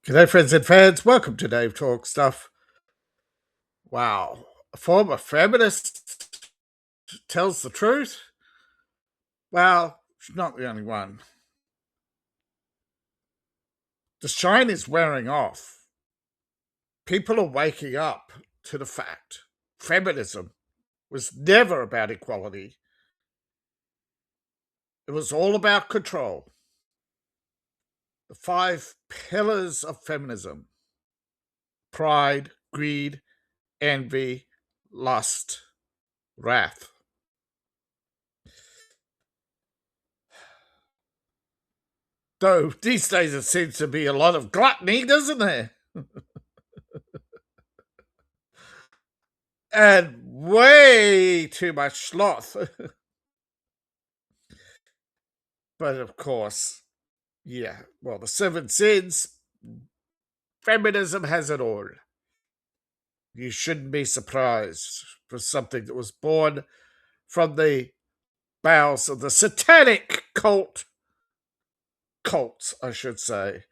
G'day, friends and fans. Welcome to Dave Talk Stuff. Wow. A former feminist tells the truth? Well, she's not the only one. The shine is wearing off. People are waking up to the fact feminism was never about equality. It was all about control. The 5 pillars of feminism: pride, greed, envy, lust, wrath. Though these days it seems to be a lot of gluttony, doesn't there? And way too much sloth. But of course, the 7 sins, feminism has it all. You shouldn't be surprised for something that was born from the bowels of the satanic cults, I should say.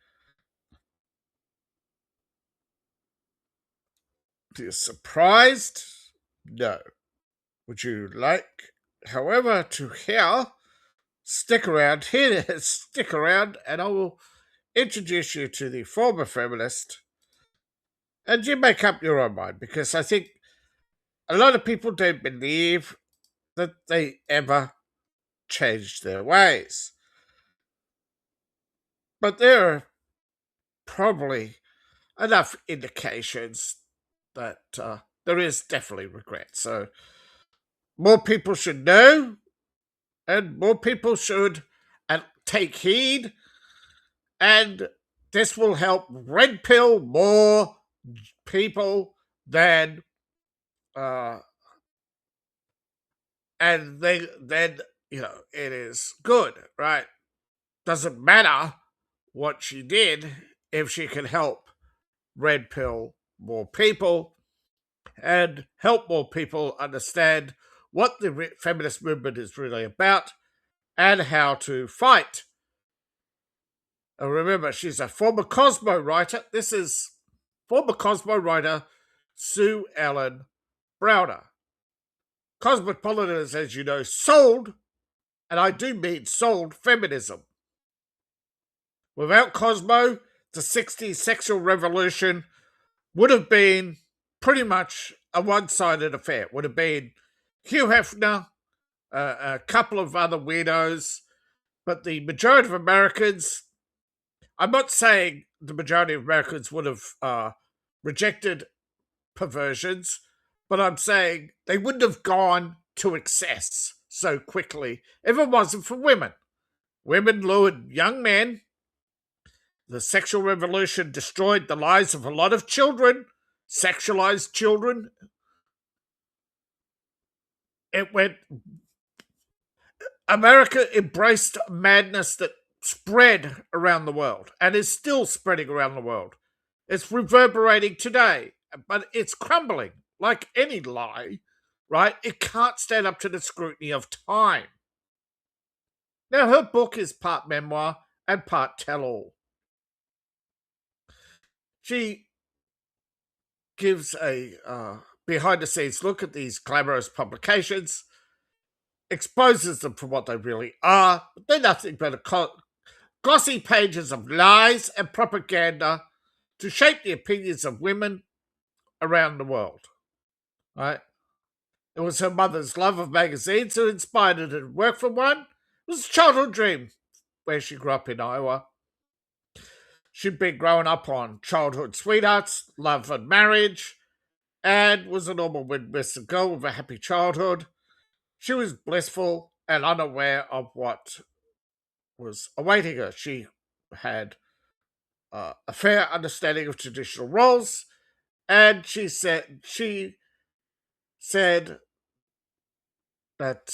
Are you surprised? No. Would you like, however, to hear? Stick around, and I will introduce you to the former feminist, and you make up your own mind, because I think a lot of people don't believe that they ever changed their ways. But there are probably enough indications that there is definitely regret. So more people should know, and more people should take heed, and this will help red pill more people than and then it is good, right? Doesn't matter what she did if she can help red pill more people and help more people understand what the feminist movement is really about and how to fight. And remember, she's a former Cosmo writer. This is former Cosmo writer Sue Ellen Browder. Cosmopolitans, as you know, sold, and I do mean sold, feminism. Without Cosmo, the 60s sexual revolution would have been pretty much a one-sided affair. It would have been Hugh Hefner, a couple of other weirdos, but the majority of Americans, I'm not saying the majority of Americans would have rejected perversions, but I'm saying they wouldn't have gone to excess so quickly if it wasn't for women. Women lured young men. The sexual revolution destroyed the lives of a lot of children, sexualized children. It went. America embraced madness that spread around the world and is still spreading around the world. It's reverberating today, but it's crumbling like any lie, right? It can't stand up to the scrutiny of time. Now, her book is part memoir and part tell-all. She gives a behind-the-scenes look at these glamorous publications, exposes them for what they really are. They're nothing but glossy pages of lies and propaganda to shape the opinions of women around the world. Right? It was her mother's love of magazines that inspired her to work for one. It was a childhood dream where she grew up in Iowa. She'd been growing up on childhood sweethearts, love and marriage, and was a normal Midwestern girl with a happy childhood. She was blissful and unaware of what was awaiting her. She had a fair understanding of traditional roles, and she said that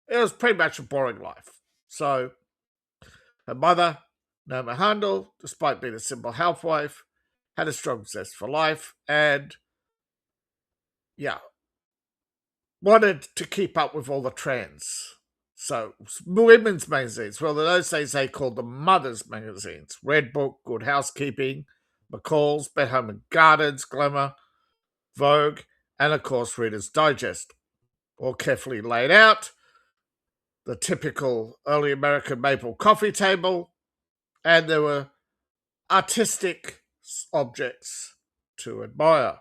it was pretty much a boring life. So her mother, Norma Handel, despite being a simple housewife, had a strong zest for life and, wanted to keep up with all the trends. So, women's magazines. Well, in those days, they called them mothers' magazines. Red Book, Good Housekeeping, McCall's, Bet Home and Gardens, Glamour, Vogue, and of course, Reader's Digest. All carefully laid out. The typical early American maple coffee table, and there were artistic objects to admire.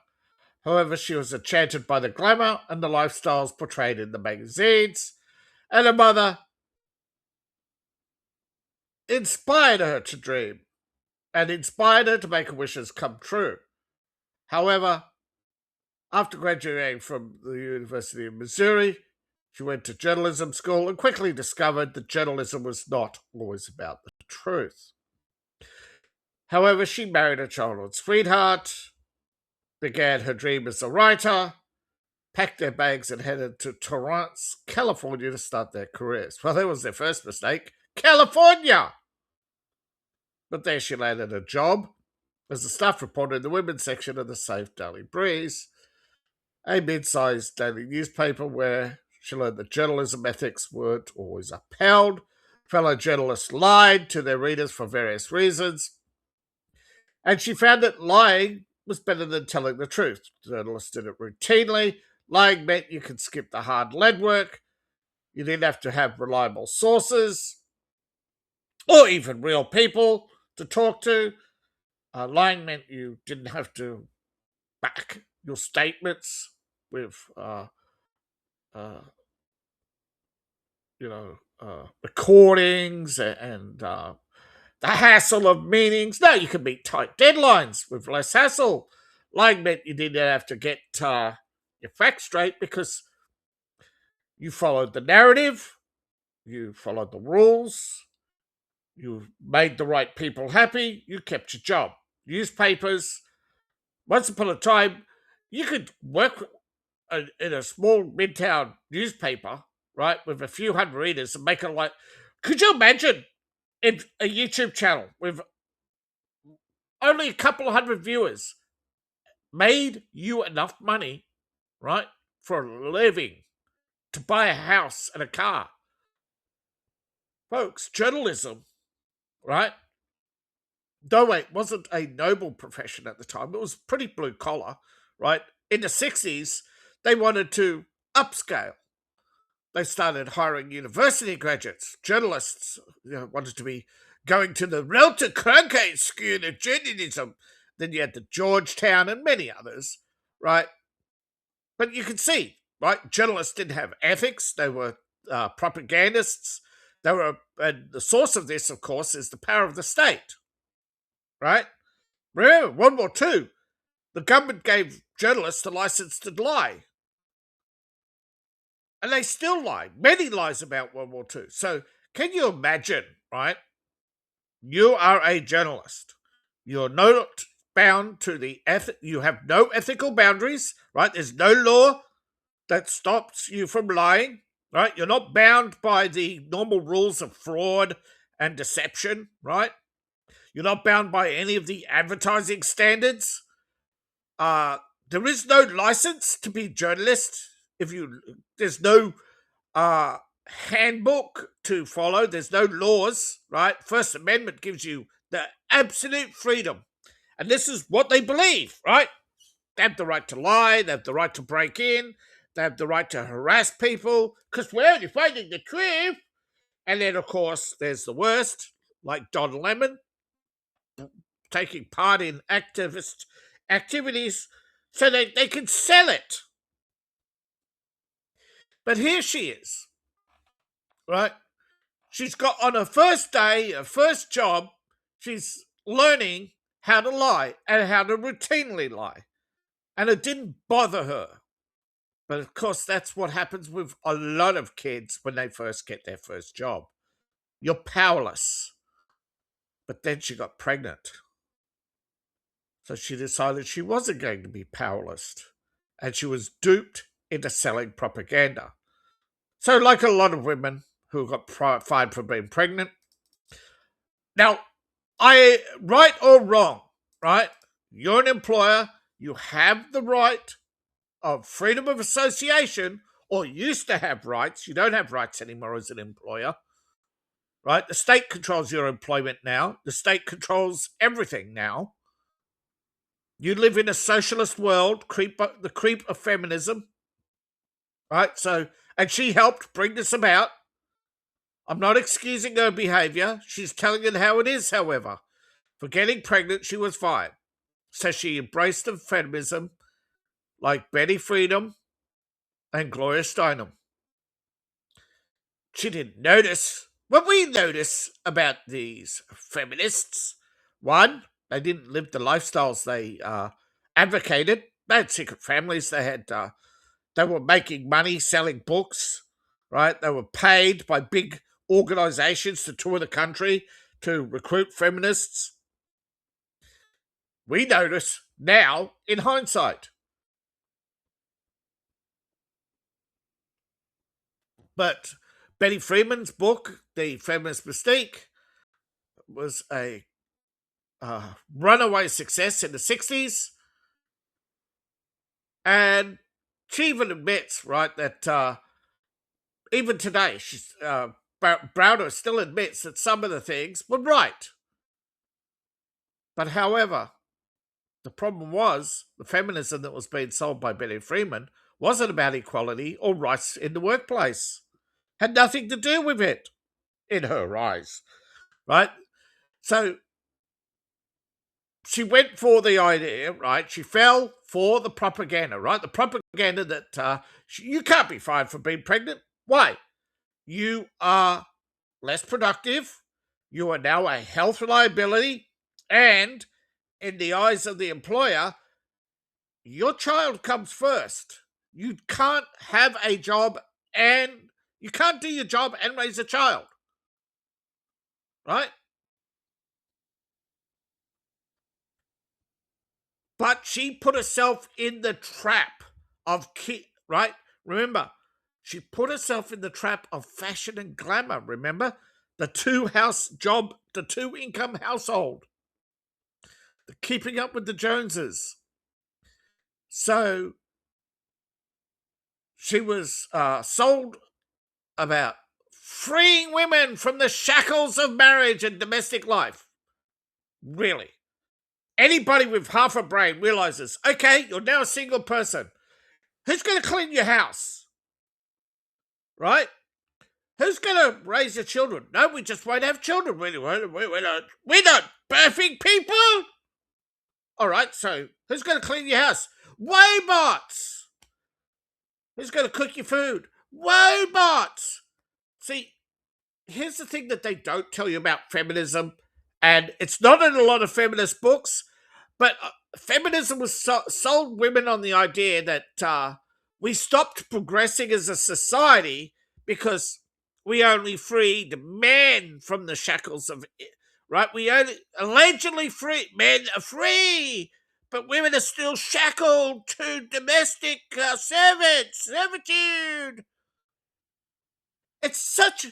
However, she was enchanted by the glamour and the lifestyles portrayed in the magazines, and her mother inspired her to dream and inspired her to make her wishes come true. However, after graduating from the University of Missouri, she went to journalism school and quickly discovered that journalism was not always about the truth. However, she married a childhood sweetheart, began her dream as a writer, packed their bags and headed to Torrance, California to start their careers. Well, that was their first mistake. California! But there she landed a job as a staff reporter in the women's section of the Safe Daily Breeze, a mid-sized daily newspaper where she learned that journalism ethics weren't always upheld. Fellow journalists lied to their readers for various reasons, and she found that lying was better than telling the truth. Journalists did it routinely. Lying meant you could skip the hard lead work. You didn't have to have reliable sources or even real people to talk to. Lying meant you didn't have to back your statements with, recordings and the hassle of meetings. No, you could meet tight deadlines with less hassle. Lying meant you didn't have to get your facts straight because you followed the narrative, you followed the rules, you made the right people happy, you kept your job. Newspapers, once upon a time, you could work in a small midtown newspaper, right, with a few hundred readers and make it like. Could you imagine if a YouTube channel with only a couple of hundred viewers made you enough money, right, for a living to buy a house and a car? Folks, journalism, right? Though it wasn't a noble profession at the time, it was pretty blue collar, right? In the 60s, they wanted to upscale. They started hiring university graduates, journalists, wanted to be going to the Relta Cronkite School of Journalism. Then you had the Georgetown and many others, right? But you can see, right? Journalists didn't have ethics. They were propagandists. And the source of this, of course, is the power of the state, right? Remember, World War II, the government gave journalists the license to lie. And they still lie. Many lies about World War II. So can you imagine, right? You are a journalist. You're not bound to you have no ethical boundaries, right? There's no law that stops you from lying, right? You're not bound by the normal rules of fraud and deception, right? You're not bound by any of the advertising standards. There is no license to be a journalist. There's no handbook to follow. There's no laws, right? First Amendment gives you the absolute freedom. And this is what they believe, right? They have the right to lie. They have the right to break in. They have the right to harass people because we're only finding the truth. And then, of course, there's the worst, like Don Lemon, taking part in activist activities so they can sell it. But here she is, right? She's got on her first day, her first job, she's learning how to lie and how to routinely lie. And it didn't bother her. But of course, that's what happens with a lot of kids when they first get their first job. You're powerless. But then she got pregnant. So she decided she wasn't going to be powerless. And she was duped into selling propaganda. So like a lot of women who got fired for being pregnant. Now, right or wrong, right? You're an employer. You have the right of freedom of association or used to have rights. You don't have rights anymore as an employer, right? The state controls your employment now. The state controls everything now. You live in a socialist world, the creep of feminism, right? So, and she helped bring this about. I'm not excusing her behavior. She's telling it how it is, however. For getting pregnant, she was fine. So she embraced the feminism like Betty Friedan and Gloria Steinem. She didn't notice. What we notice about these feminists, one, they didn't live the lifestyles they advocated. They had secret families. They were making money selling books, right? They were paid by big organizations to tour the country to recruit feminists. We notice now in hindsight. But Betty Freeman's book, The Feminist Mystique, was a runaway success in the 60s. And she even admits, right, that even today, Browder still admits that some of the things were right. But however, the problem was the feminism that was being sold by Betty Freeman wasn't about equality or rights in the workplace. Had nothing to do with it, in her eyes, right? So she went for the idea, right? She fell for the propaganda, right? The propaganda that you can't be fired for being pregnant. Why? You are less productive. You are now a health liability. And in the eyes of the employer, your child comes first. You can't have a job and you can't do your job and raise a child, right? But she put herself in the trap of right? Remember, she put herself in the trap of fashion and glamour. Remember, the two-house job, the two-income household, the keeping up with the Joneses. So she was sold about freeing women from the shackles of marriage and domestic life. Really. Anybody with half a brain realizes, okay, you're now a single person. Who's going to clean your house? Right? Who's going to raise your children? No, we just won't have children. We're not birthing people. All right, so who's going to clean your house? Waybots. Who's going to cook your food? Waybots. See, here's the thing that they don't tell you about feminism, and it's not in a lot of feminist books, but feminism was sold women on the idea that we stopped progressing as a society because we only freed men from the shackles of it, right? We only allegedly free men are free, but women are still shackled to domestic servitude. It's such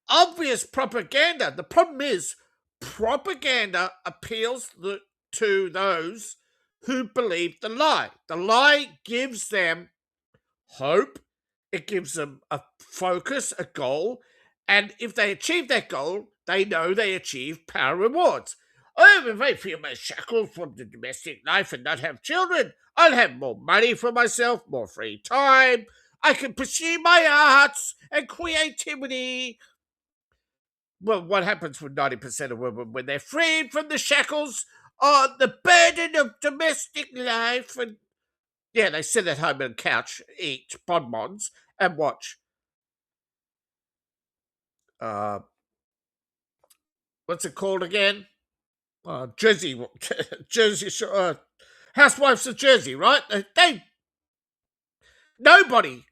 obvious propaganda. The problem is propaganda appeals to those who believe the lie. The lie gives them hope. It gives them a focus, a goal. And if they achieve that goal, they know they achieve power rewards. Oh, if I feel my shackled from the domestic life and not have children, I'll have more money for myself, more free time. I can pursue my arts and creativity. Well, what happens with 90% of women when they're freed from the shackles or the burden of domestic life? And yeah, they sit at home on a couch, eat bonbons, and watch what's it called again? Jersey, Jersey, Housewives of Jersey, right? Nobody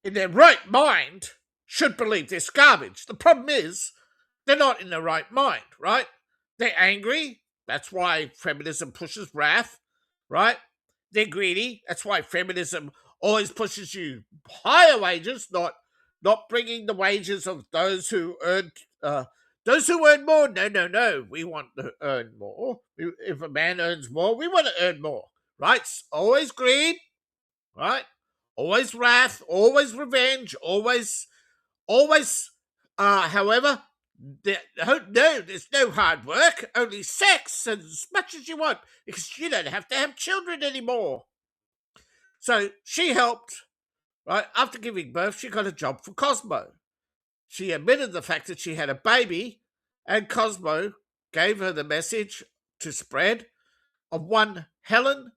in their right mind should believe this garbage. The problem is they're not in their right mind, right? They're angry. That's why feminism pushes wrath, right? They're greedy. That's why feminism always pushes you higher wages, not bringing the wages of those who earn more. No, no, no. We want to earn more. If a man earns more, we want to earn more, right? It's always greed, right? always wrath, always revenge, always. However, no, there's no hard work, only sex and as much as you want because you don't have to have children anymore. So she helped. Right after giving birth, she got a job for Cosmo. She admitted the fact that she had a baby, and Cosmo gave her the message to spread of one Helen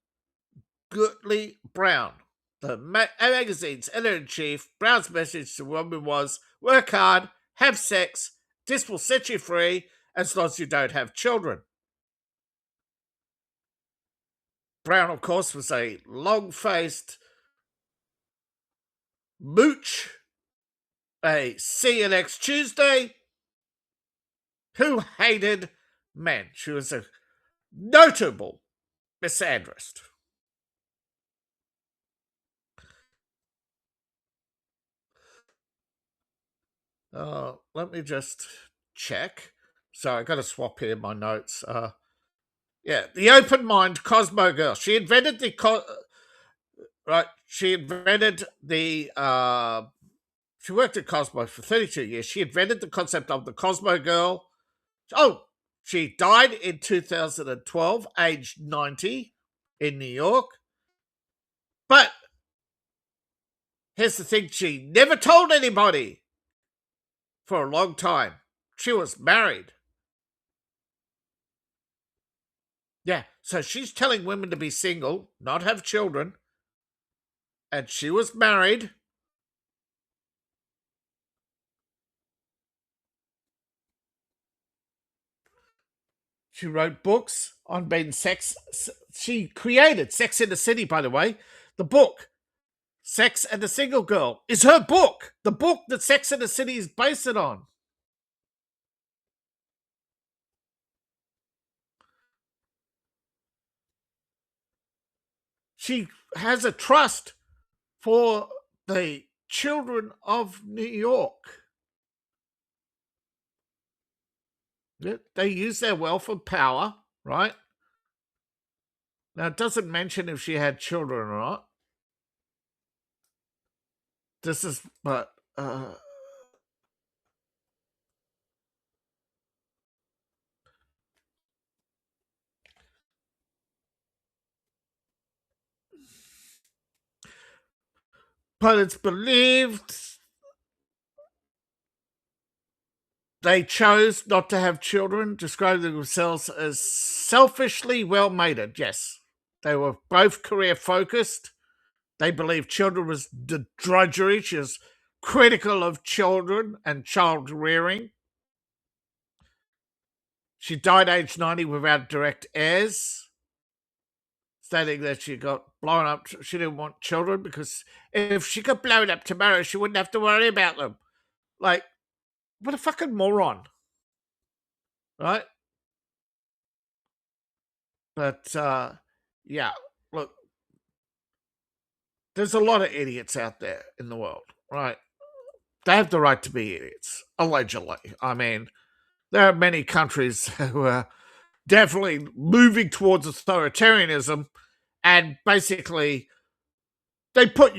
Goodley Brown. The magazine's editor-in-chief, Brown's message to women was, work hard, have sex, this will set you free as long as you don't have children. Brown, of course, was a long-faced mooch, a see you next Tuesday, who hated men. She was a notable misandrist. Let me just check. So I got to swap here my notes. Yeah, the open mind Cosmo girl. She invented the right. She invented the. She worked at Cosmo for 32 years. She invented the concept of the Cosmo girl. Oh, she died in 2012, aged 90, in New York. But here's the thing: she never told anybody for a long time. She was married. Yeah, so she's telling women to be single, not have children, and she was married. She wrote books on being sex. She created Sex in the City, by the way. The book, Sex and the Single Girl, is her book. The book that Sex in the City is based on. She has a trust for the children of New York. They use their wealth and power, right? Now, it doesn't mention if she had children or not. This is, but it's believed they chose not to have children, describing themselves as selfishly well-mated. Yes, they were both career-focused. They believed children was the drudgery. She was critical of children and child rearing. She died aged 90 without direct heirs, stating that she got blown up. She didn't want children because if she got blown up tomorrow, she wouldn't have to worry about them. Like, what a fucking moron, right? But yeah, look, there's a lot of idiots out there in the world, right? They have the right to be idiots, allegedly. I mean, there are many countries who are definitely moving towards authoritarianism, and basically they put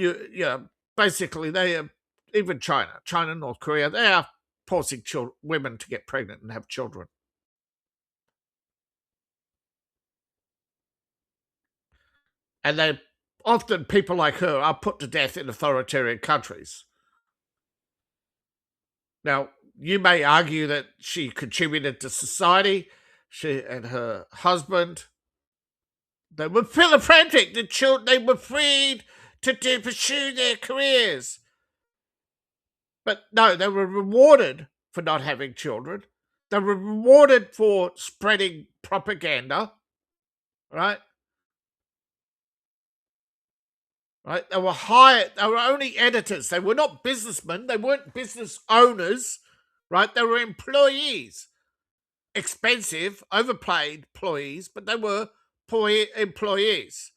basically they are, even China, North Korea, they are forcing women to get pregnant and have children. And they often, people like her are put to death in authoritarian countries. Now, you may argue that she contributed to society. She and her husband, they were philanthropic. The children, they were freed to pursue their careers. But no, they were rewarded for not having children. They were rewarded for spreading propaganda, right? Right? They were hired. They were only editors. They were not businessmen. They weren't business owners, right? They were employees, expensive, overpaid employees, but they were employees,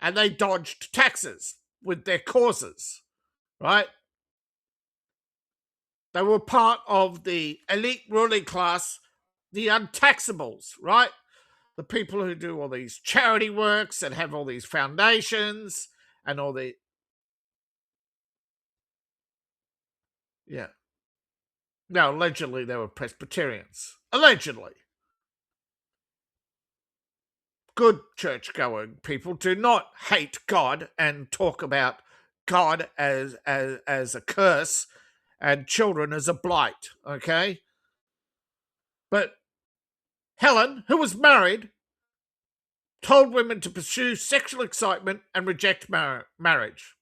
and they dodged taxes with their causes, right? They were part of the elite ruling class, the untaxables, right? The people who do all these charity works and have all these foundations and all the Yeah. Now, allegedly, they were Presbyterians. Allegedly. Good church-going people do not hate God and talk about God as a curse and children as a blight, okay? But Helen, who was married, told women to pursue sexual excitement and reject marriage.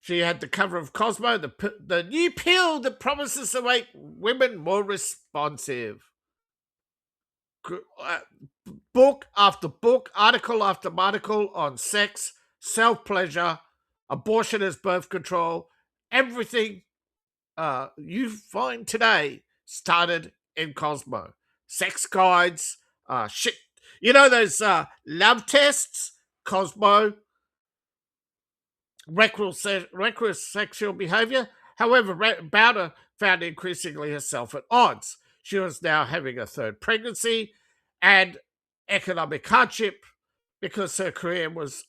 She had the cover of Cosmo, the new pill that promises to make women more responsive. Uh, Book after book, article after article on sex, self-pleasure, abortion as birth control. Everything you find today started in Cosmo. Sex guides, shit. You know those love tests? Cosmo, reckless sexual behavior. However, Bowder found increasingly herself at odds. She was now having a third pregnancy and economic hardship because her career was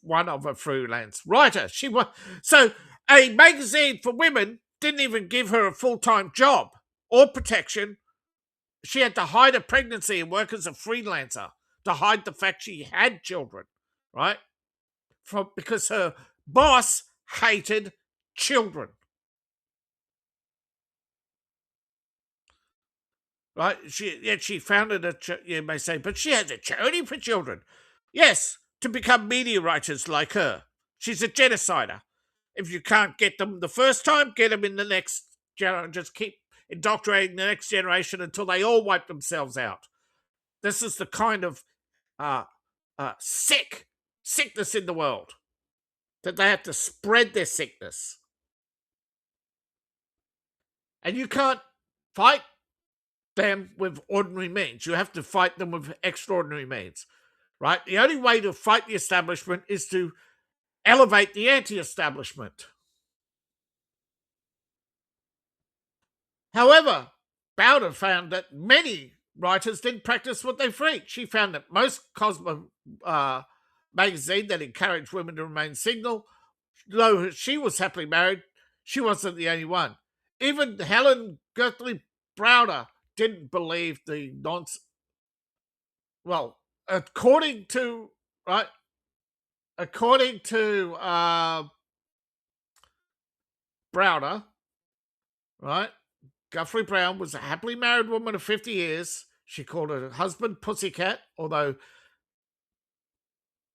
one of a freelance writer. So a magazine for women didn't even give her a full-time job or protection. She had to hide a pregnancy and work as a freelancer to hide the fact she had children, right? Because her boss hated children, right? She founded you may say, but she has a charity for children. Yes, to become media writers like her. She's a genocider. If you can't get them the first time, get them in the next generation. Just keep indoctrinating the next generation until they all wipe themselves out. This is the kind of uh, sickness in the world that they have to spread their sickness. And you can't fight them with ordinary means. You have to fight them with extraordinary means, right? The only way to fight the establishment is to elevate the anti-establishment. However, Bowder found that many writers didn't practice what they preach. She found that most Cosmo magazine that encouraged women to remain single, though she was happily married, she wasn't the only one. Even Helen Gertrude Browder didn't believe the nonsense. Well, according to right, according to Browder, right, Guthrie Brown was a happily married woman of 50 years. She called her husband Pussycat, although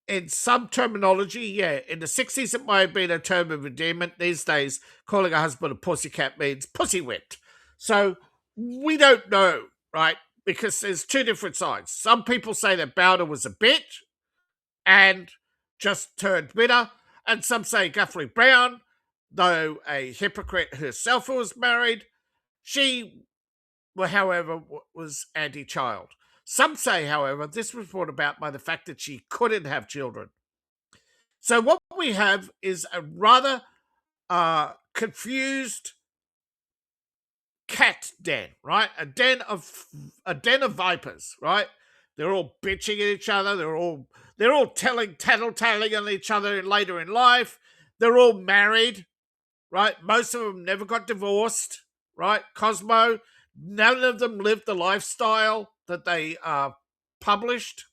in some terminology, yeah, in the 60s it might have been a term of endearment. These days, calling a husband a pussycat means pussy whipped. So we don't know, right? Because there's two different sides. Some people say that Bowder was a bitch and just turned bitter, and some say Guthrie Brown, though a hypocrite herself who was married, she, however, was anti-child. Some say, however, this was brought about by the fact that she couldn't have children. So what we have is a rather confused cat den, right? A den of vipers, right? They're all bitching at each other. They're all tattling on each other later in life. They're all married, right? Most of them never got divorced, right? Cosmo, none of them lived the lifestyle that they published.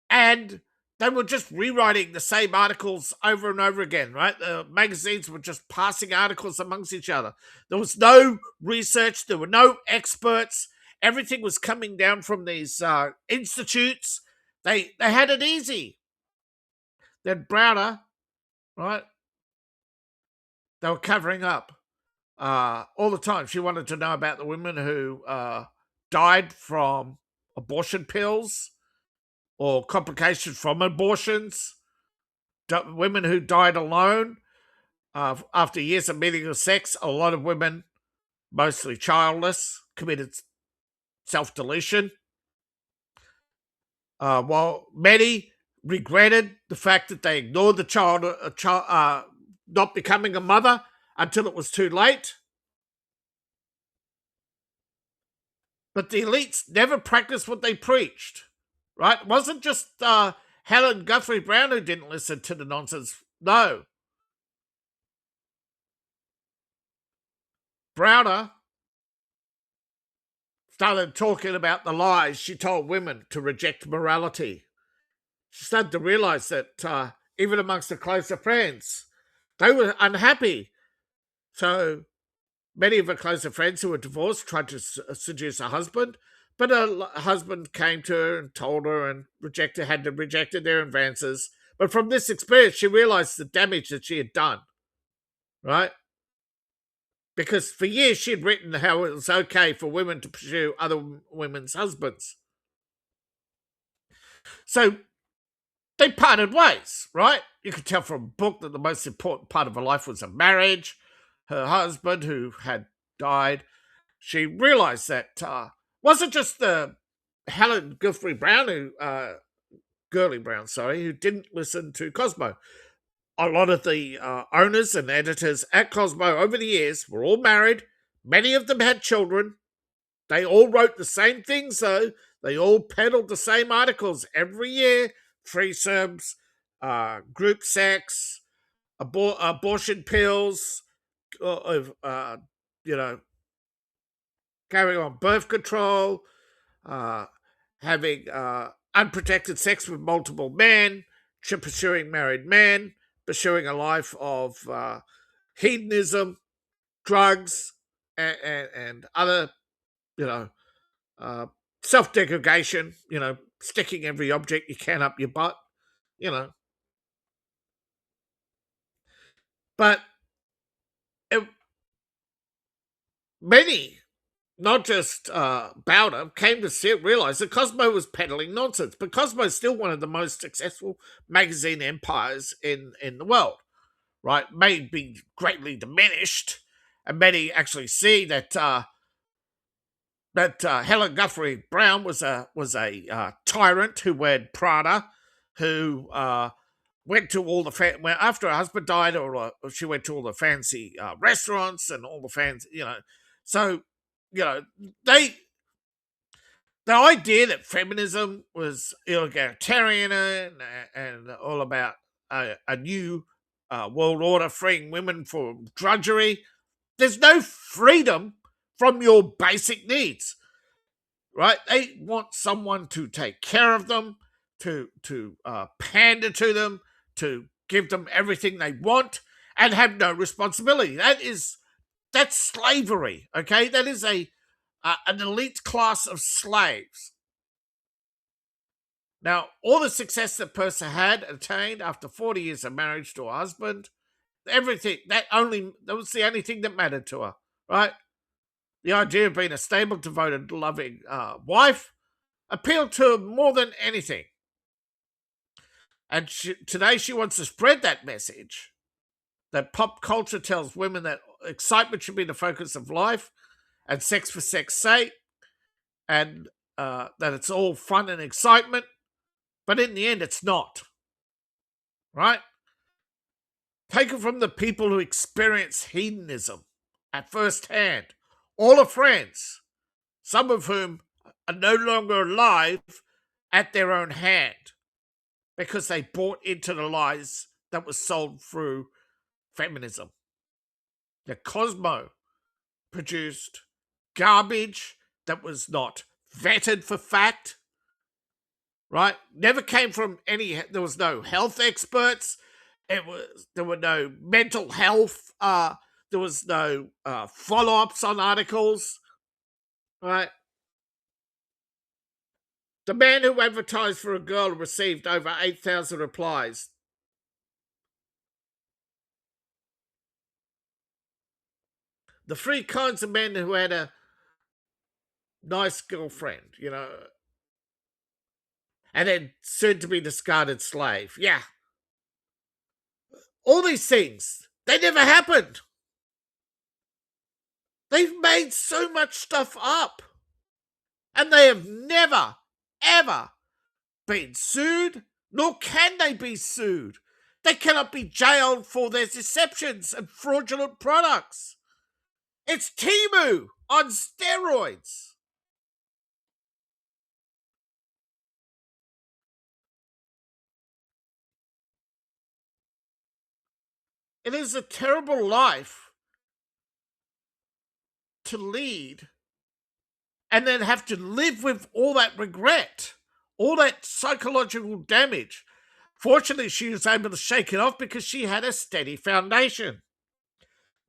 And they were just rewriting the same articles over and over again, right? The magazines were just passing articles amongst each other. There was no research. There were no experts. Everything was coming down from these institutes. They had it easy. Then Browder, right? They were covering up all the time. She wanted to know about the women who died from abortion pills or complications from abortions, women who died alone after years of meaningless sex. A lot of women, mostly childless, committed self-deletion, while many regretted the fact that they ignored the child not becoming a mother until it was too late. But the elites never practiced what they preached, right? It wasn't just Helen Guthrie Brown who didn't listen to the nonsense. No. Browner started talking about the lies she told women to reject morality. She started to realize that even amongst the closer friends, they were unhappy. So many of her closer friends who were divorced tried to seduce her husband, but her husband came to her and told her and rejected their advances. But from this experience, she realized the damage that she had done, right? Because for years she had written how it was okay for women to pursue other women's husbands. So they parted ways, right? You could tell from a book that the most important part of her life was a marriage. Her husband, who had died, she realized that wasn't just the Helen Guthrie Brown, Gurley Brown, sorry, who didn't listen to Cosmo. A lot of the owners and editors at Cosmo over the years were all married. Many of them had children. They all wrote the same things, though. They all peddled the same articles every year: threesomes, group sex, abortion pills, you know, carrying on birth control, uh, having unprotected sex with multiple men, pursuing married men, pursuing a life of hedonism, drugs, and other, you know, uh, self-degradation, sticking every object you can up your butt, you know. But it, many, not just Bowder, came to realize that Cosmo was peddling nonsense. But Cosmo is still one of the most successful magazine empires in the world, right? May be greatly diminished, and many actually see that Helen Guthrie Brown was a tyrant who wed Prada, who went to all the after her husband died, or she went to all the fancy restaurants and all the fans, So, you know, they the idea that feminism was egalitarian and all about a new world order freeing women from drudgery. There's no freedom from your basic needs, right? They want someone to take care of them, to pander to them, to give them everything they want, and have no responsibility. That's slavery. Okay, that is an elite class of slaves. Now, all the success that Persa had attained after 40 years of marriage to her husband, everything that was the only thing that mattered to her, right? The idea of being a stable, devoted, loving wife appealed to her more than anything. And today she wants to spread that message that pop culture tells women that excitement should be the focus of life and sex for sex sake, and that it's all fun and excitement. But in the end, it's not, right? Take it from the people who experience hedonism at first hand. All her friends, some of whom are no longer alive, at their own hand, because they bought into the lies that was sold through feminism. The Cosmo produced garbage that was not vetted for fact, right? Never came from there was no health experts. There were no mental health. There was no follow-ups on articles, right? The man who advertised for a girl received over 8,000 replies. The three kinds of men who had a nice girlfriend, and then soon to be discarded slave. Yeah. All these things, they never happened. They've made so much stuff up. And they have never, ever been sued, nor can they be sued. They cannot be jailed for their deceptions and fraudulent products. It's Timu on steroids. It is a terrible life to lead and then have to live with all that regret, all that psychological damage. Fortunately, she was able to shake it off because she had a steady foundation.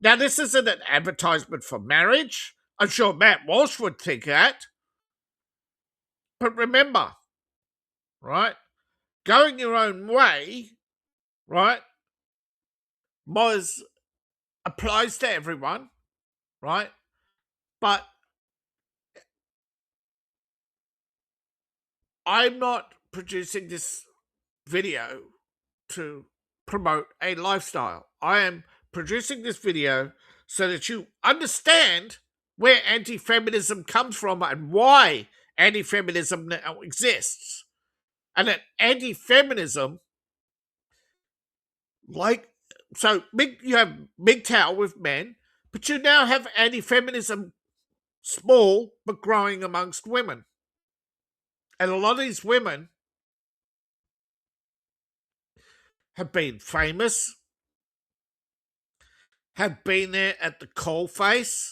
Now, this isn't an advertisement for marriage. I'm sure Matt Walsh would think that. But remember, right, going your own way, right, applies to everyone, right? But I'm not producing this video to promote a lifestyle. I am producing this video so that you understand where anti-feminism comes from and why anti-feminism now exists. And that anti-feminism, you have mgtow with men, but you now have anti-feminism small but growing amongst women. And a lot of these women have been famous, have been there at the coalface.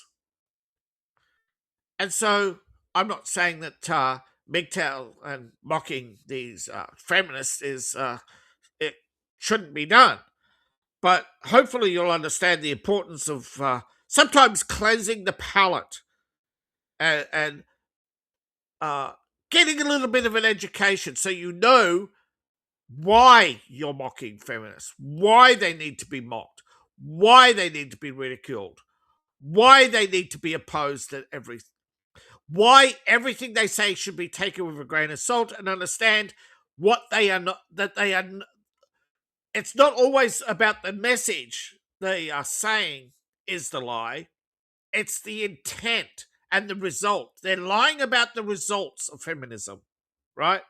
And so I'm not saying that mgtow and mocking these feminists it shouldn't be done. But hopefully you'll understand the importance of sometimes cleansing the palate and getting a little bit of an education so you know why you're mocking feminists, why they need to be mocked, why they need to be ridiculed, why they need to be opposed at everything, why everything they say should be taken with a grain of salt, and understand what they are not, that they are. It's not always about the message they are saying is the lie. It's the intent and the result. They're lying about the results of feminism, right?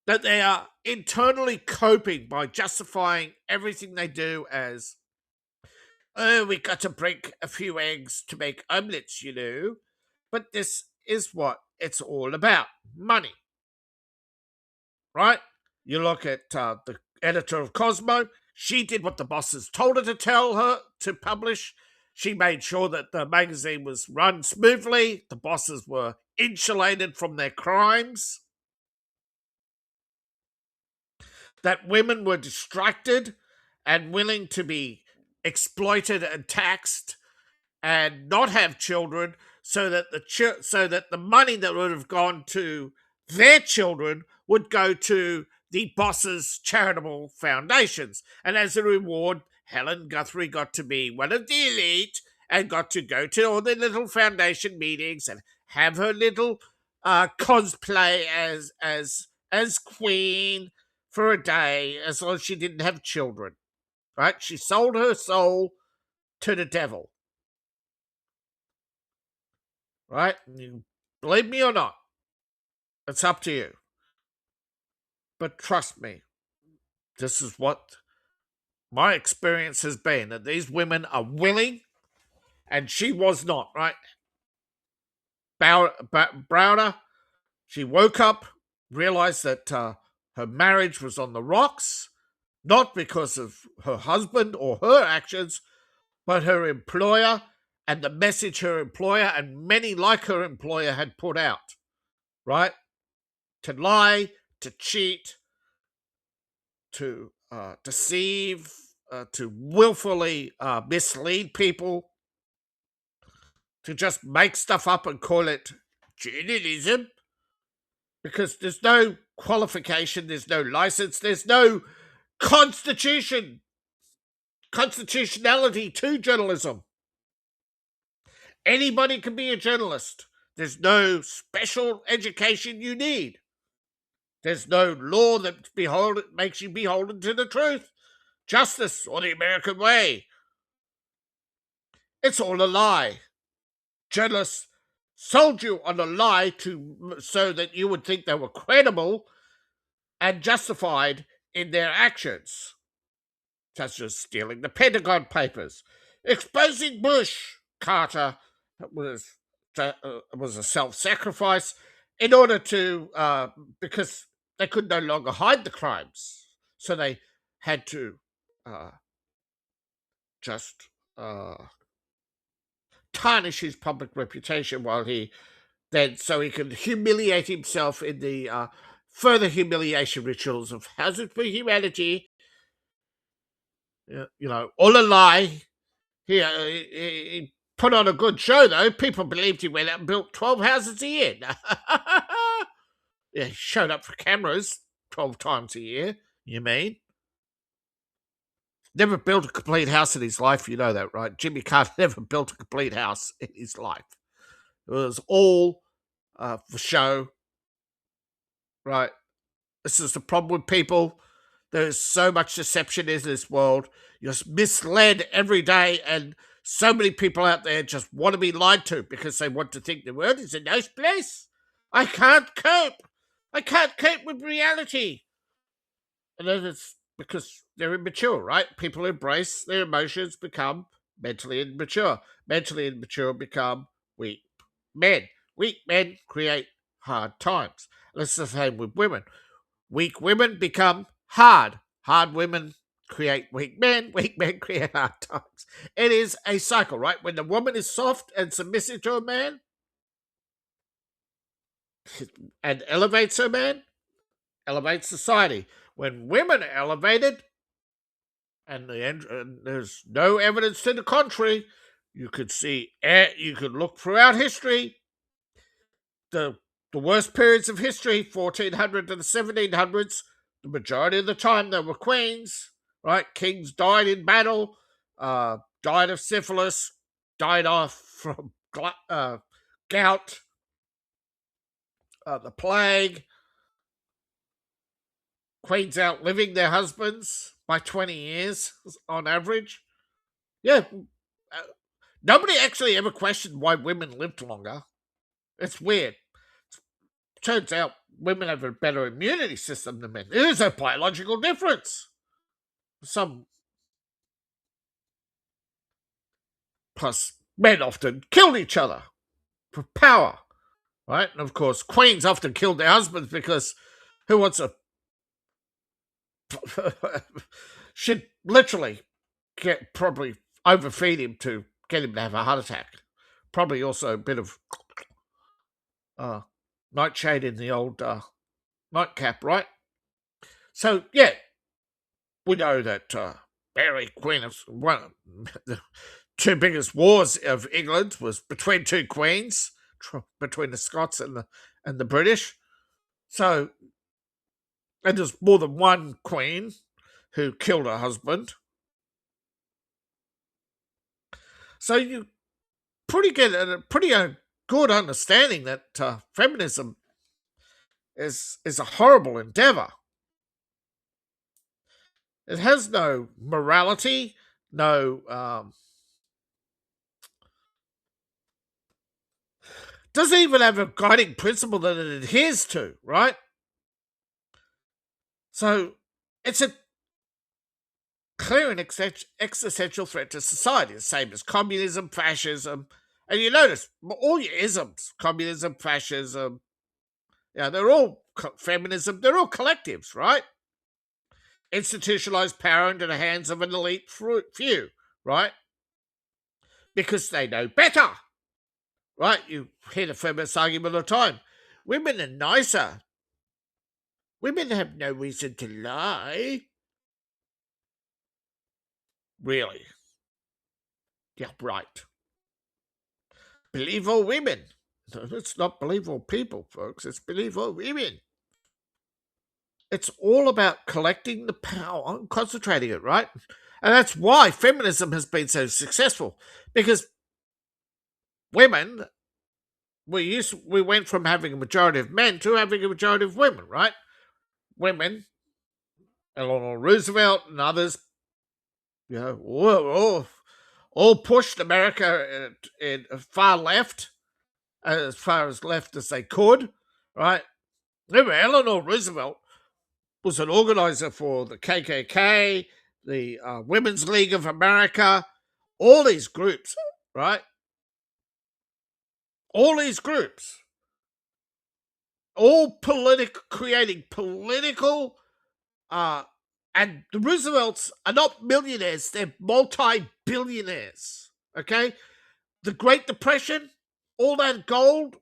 That they are internally coping by justifying everything they do as, oh, we got to break a few eggs to make omelets, you know. But this is what it's all about, money, right? You look at the editor of Cosmo. She did what the bosses told her to tell her to publish. She made sure that the magazine was run smoothly. The bosses were insulated from their crimes. That women were distracted and willing to be exploited and taxed and not have children, so that the money that would have gone to their children would go to the boss's charitable foundations. And as a reward, Helen Guthrie got to be one of the elite and got to go to all the little foundation meetings and have her little cosplay as queen for a day, as long as she didn't have children. Right? She sold her soul to the devil. Right? You believe me or not, it's up to you. But trust me, this is what my experience has been, that these women are willing, and she was not, right? Browder, she woke up, realized that her marriage was on the rocks, not because of her husband or her actions, but her employer and the message her employer and many like her employer had put out, right? To lie, to cheat, to deceive, to willfully mislead people, to just make stuff up and call it journalism, because there's no qualification, there's no license, there's no constitutionality to journalism. Anybody can be a journalist. There's no special education you need. There's no law that makes you beholden to the truth, justice, or the American way. It's all a lie. Journalists sold you on a lie so that you would think they were credible and justified in their actions, such as stealing the Pentagon Papers, exposing Bush. Carter was a self-sacrifice in order to because they could no longer hide the crimes, so they had to just tarnish his public reputation so he can humiliate himself in the further humiliation rituals of Hazard for Humanity. All a lie. He put on a good show, though. People believed he went out and built 12 houses a year. Yeah, he showed up for cameras 12 times a year, you mean? Never built a complete house in his life, you know that, right? Jimmy Carter never built a complete house in his life. It was all for show, right? This is the problem with people. There's so much deception in this world. You're misled every day, and so many people out there just want to be lied to because they want to think the world is a nice place. I can't cope. I can't cope with reality. And then it's because they're immature, right? People embrace their emotions, become mentally immature. Mentally immature become weak men. Weak men create hard times. And it's the same with women. Weak women become hard. Hard women create weak men. Weak men create hard times. It is a cycle, right? When the woman is soft and submissive to a man and elevates her man, elevates society. When women are elevated, and there's no evidence to the contrary, you could look throughout history, the worst periods of history, 1400 to the 1700s, the majority of the time they were queens, right? Kings died in battle, died of syphilis, died off from gout, the plague. Queens outliving their husbands by 20 years on average. Yeah, nobody actually ever questioned why women lived longer. It's weird. Turns out women have a better immunity system than men. There's a biological difference. Plus, men often killed each other for power, right? And of course, queens often killed their husbands because who wants a should literally probably overfeed him to get him to have a heart attack. Probably also a bit of nightshade in the old nightcap, right? So, yeah, we know that Mary, Queen of one the two biggest wars of England was between two queens, between the Scots and the British. So, and there's more than one queen who killed her husband. So you get a pretty good understanding that feminism is a horrible endeavor. It has no morality, no doesn't even have a guiding principle that it adheres to, right? So it's a clear and existential threat to society, the same as communism, fascism. And you notice all your isms, communism, fascism, they're all feminism, they're all collectives, right? Institutionalized power into the hands of an elite few, right? Because they know better, right? You hear the feminist argument all the time. Women are nicer. Women have no reason to lie. Really? Yeah, right. Believe all women. It's not believe all people, folks. It's believe all women. It's all about collecting the power and concentrating it, right? And that's why feminism has been so successful. Because women, we went from having a majority of men to having a majority of women, right? Women, Eleanor Roosevelt and others, all pushed America in far left, as far as left as they could, right? Remember, Eleanor Roosevelt was an organizer for the KKK, the Women's League of America, all these groups, right? All these groups, all creating political, and the Roosevelts are not millionaires, they're multi-billionaires, okay? The Great Depression, all that gold,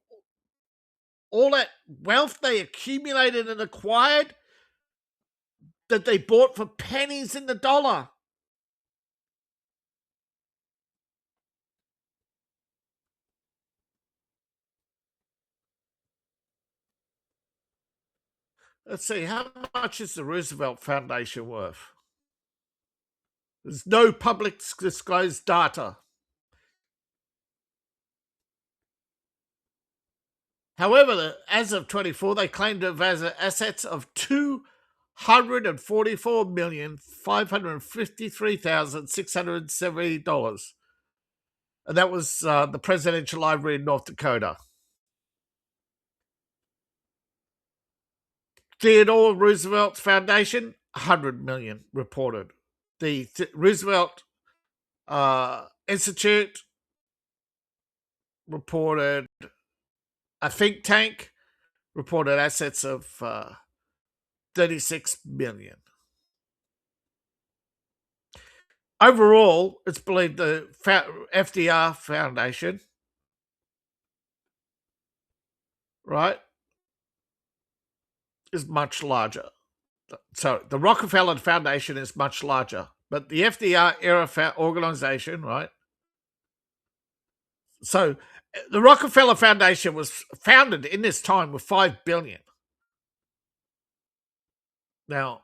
all that wealth they accumulated and acquired that they bought for pennies in the dollar. Let's see, how much is the Roosevelt Foundation worth? There's no public disclosed data. However, as of 24, they claim to have assets of $244,553,670. And that was the Presidential Library in North Dakota. Theodore Roosevelt Foundation, 100 million reported. The Roosevelt Institute reported, a think tank reported assets of 36 million. Overall, it's believed the FDR Foundation, right, is much larger. So the Rockefeller Foundation is much larger, but the FDR era organization, right? So the Rockefeller Foundation was founded in this time with $5 billion. Now,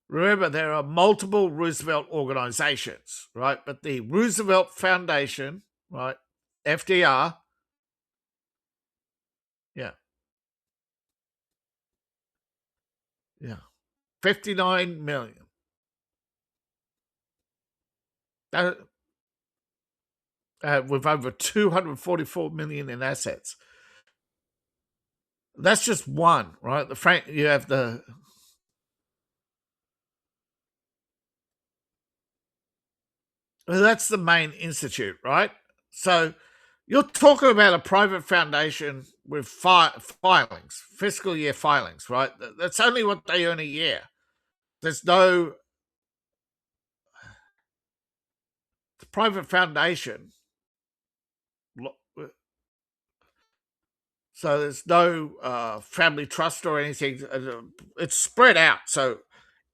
remember, there are multiple Roosevelt organizations, right? But the Roosevelt Foundation, right, FDR, yeah, 59 million. With over 244 million in assets. That's just one, right? You have the that's the main institute, right? So you're talking about a private foundation with filings, fiscal year filings, right? That's only what they earn a year. There's no private foundation. So there's no family trust or anything. It's spread out. So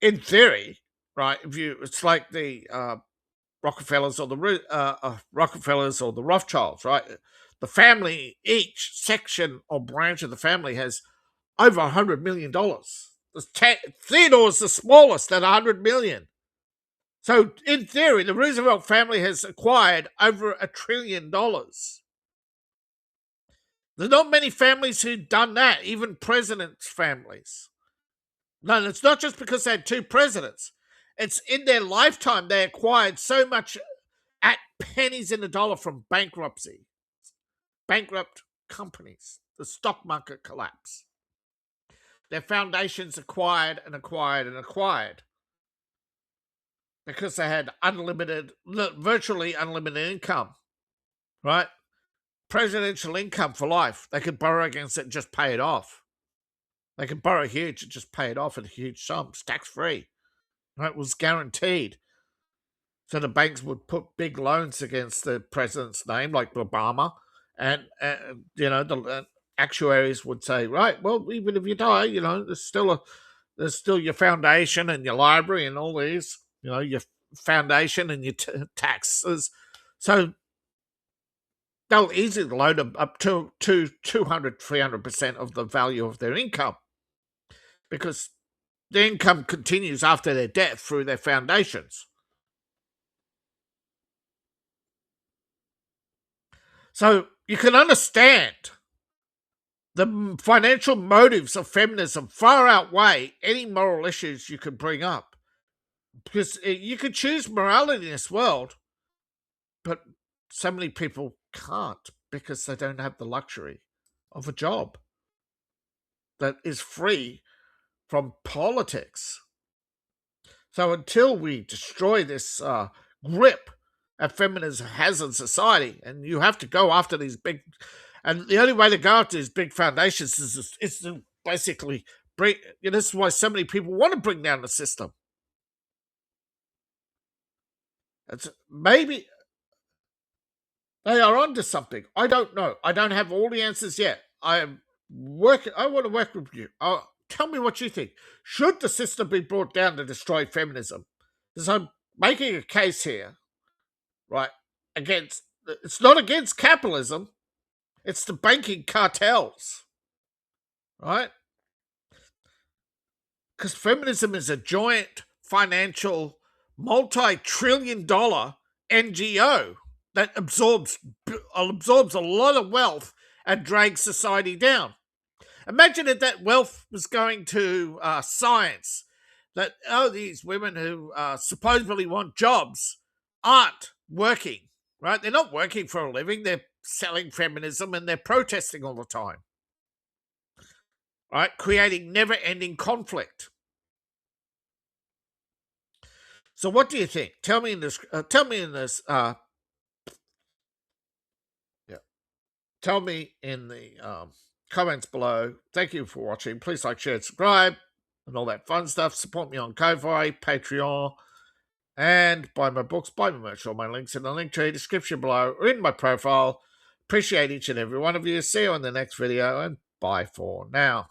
in theory, right, it's like the Rockefellers or the Rockefellers or the Rothschilds, right? The family, each section or branch of the family has over $100 million. Theodore's the smallest at 100 million. So in theory, the Roosevelt family has acquired over $1 trillion. There's not many families who've done that, even presidents' families. No, it's not just because they had two presidents. It's in their lifetime they acquired so much at pennies in the dollar from bankruptcy, bankrupt companies, the stock market collapse. Their foundations acquired and acquired and acquired because they had virtually unlimited income, right? Presidential income for life. They could borrow against it and just pay it off. They could borrow huge and just pay it off in huge sums, tax free. Right? It was guaranteed. So the banks would put big loans against the president's name, like Obama, and the actuaries would say, right, well, even if you die, there's still your foundation and your library and all these, your foundation and your taxes. So they'll easily load up to 200, 300% of the value of their income because the income continues after their death through their foundations. So you can understand the financial motives of feminism far outweigh any moral issues you could bring up. Because you could choose morality in this world, but so many people can't because they don't have the luxury of a job that is free from politics. So until we destroy this grip that feminism has in society, and you have to go after these big, and the only way to go after these big foundations is to basically break. This is why so many people want to bring down the system. Maybe they are onto something. I don't know. I don't have all the answers yet. I want to work with you. Tell me what you think. Should the system be brought down to destroy feminism? Because I'm making a case here, right? Against It's not against capitalism. It's the banking cartels, right? Because feminism is a giant financial, multi-trillion-dollar NGO that absorbs a lot of wealth and drags society down. Imagine if that wealth was going to science. That these women who supposedly want jobs aren't working, right? They're not working for a living. They're selling feminism and they're protesting all the time, right? Creating never-ending conflict. So, what do you think? Tell me in this. Yeah. Tell me in the comments below. Thank you for watching. Please like, share, subscribe, and all that fun stuff. Support me on Ko-fi, Patreon, and buy my books, buy my merch. All my links in the link tree description below or in my profile. Appreciate each and every one of you. See you in the next video, and bye for now.